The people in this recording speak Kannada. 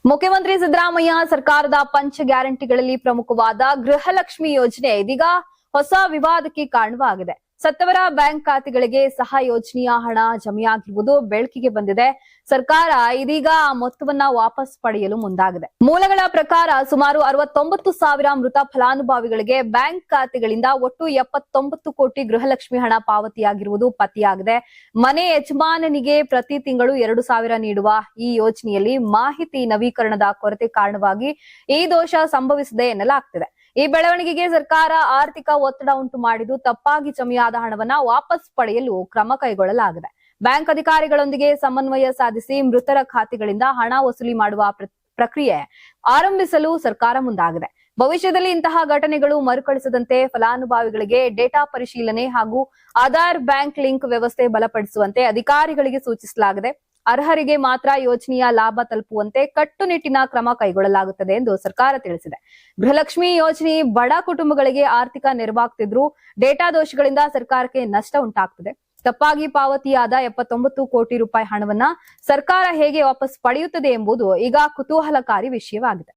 ಮುಖ್ಯಮಂತ್ರಿ ಸಿದ್ದರಾಮಯ್ಯ ಸರ್ಕಾರದ ಪಂಚ ಗ್ಯಾರಂಟಿಗಳಲ್ಲಿ ಪ್ರಮುಖವಾದ ಗೃಹಲಕ್ಷ್ಮಿ ಯೋಜನೆ ಇದೀಗ ಹೊಸ ವಿವಾದಕ್ಕೆ ಕಾರಣವಾಗಿದೆ. ಸತ್ತವರ ಬ್ಯಾಂಕ್ ಖಾತೆಗಳಿಗೆ ಸಹ ಯೋಜನೆಯ ಹಣ ಜಮೆಯಾಗಿರುವುದು ಬೆಳಕಿಗೆ ಬಂದಿದೆ. ಸರ್ಕಾರ ಇದೀಗ ಆ ಮೊತ್ತವನ್ನ ವಾಪಸ್ ಪಡೆಯಲು ಮುಂದಾಗಿದೆ. ಮೂಲಗಳ ಪ್ರಕಾರ ಸುಮಾರು 69,000 ಮೃತ ಫಲಾನುಭವಿಗಳಿಗೆ ಬ್ಯಾಂಕ್ ಖಾತೆಗಳಿಂದ ಒಟ್ಟು 79 ಕೋಟಿ ಗೃಹಲಕ್ಷ್ಮಿ ಹಣ ಪಾವತಿಯಾಗಿರುವುದು ಪತ್ತೆಯಾಗಿದೆ. ಮನೆ ಯಜಮಾನನಿಗೆ ಪ್ರತಿ ತಿಂಗಳು 2,000 ನೀಡುವ ಈ ಯೋಜನೆಯಲ್ಲಿ ಮಾಹಿತಿ ನವೀಕರಣದ ಕೊರತೆ ಕಾರಣವಾಗಿ ಈ ದೋಷ ಸಂಭವಿಸಿದೆ ಎನ್ನಲಾಗ್ತಿದೆ. ಈ ಬೆಳವಣಿಗೆಗೆ ಸರ್ಕಾರ ಆರ್ಥಿಕ ಒತ್ತಡ ಉಂಟು ಮಾಡಿದ್ದು ತಪ್ಪಾಗಿ ಜಮೆಯಾದ ಹಣವನ್ನ ವಾಪಸ್ ಪಡೆಯಲು ಕ್ರಮ ಕೈಗೊಳ್ಳಲಾಗಿದೆ. ಬ್ಯಾಂಕ್ ಅಧಿಕಾರಿಗಳೊಂದಿಗೆ ಸಮನ್ವಯ ಸಾಧಿಸಿ ಮೃತರ ಖಾತೆಗಳಿಂದ ಹಣ ವಸೂಲಿ ಮಾಡುವ ಪ್ರಕ್ರಿಯೆ ಆರಂಭಿಸಲು ಸರ್ಕಾರ ಮುಂದಾಗಿದೆ. ಭವಿಷ್ಯದಲ್ಲಿ ಇಂತಹ ಘಟನೆಗಳು ಮರುಕಳಿಸದಂತೆ ಫಲಾನುಭವಿಗಳಿಗೆ ಡೇಟಾ ಪರಿಶೀಲನೆ ಹಾಗೂ ಆಧಾರ್ ಬ್ಯಾಂಕ್ ಲಿಂಕ್ ವ್ಯವಸ್ಥೆ ಬಲಪಡಿಸುವಂತೆ ಅಧಿಕಾರಿಗಳಿಗೆ ಸೂಚಿಸಲಾಗಿದೆ. ಅರ್ಹರಿಗೆ ಮಾತ್ರ ಯೋಜನೆಯ ಲಾಭ ತಲುಪುವಂತೆ ಕಟ್ಟುನಿಟ್ಟಿನ ಕ್ರಮ ಕೈಗೊಳ್ಳಲಾಗುತ್ತದೆ ಎಂದು ಸರ್ಕಾರ ತಿಳಿಸಿದೆ. ಗೃಹಲಕ್ಷ್ಮಿ ಯೋಜನೆ ಬಡ ಕುಟುಂಬಗಳಿಗೆ ಆರ್ಥಿಕ ನೆರವಾಗ್ತಿದ್ರೂ ಡೇಟಾ ದೋಷಗಳಿಂದ ಸರ್ಕಾರಕ್ಕೆ ನಷ್ಟ ಉಂಟಾಗ್ತದೆ. ತಪ್ಪಾಗಿ ಪಾವತಿಯಾದ 79 ಕೋಟಿ ರೂಪಾಯಿ ಹಣವನ್ನ ಸರ್ಕಾರ ಹೇಗೆ ವಾಪಸ್ ಪಡೆಯುತ್ತದೆ ಎಂಬುದು ಈಗ ಕುತೂಹಲಕಾರಿ ವಿಷಯವಾಗಿದೆ.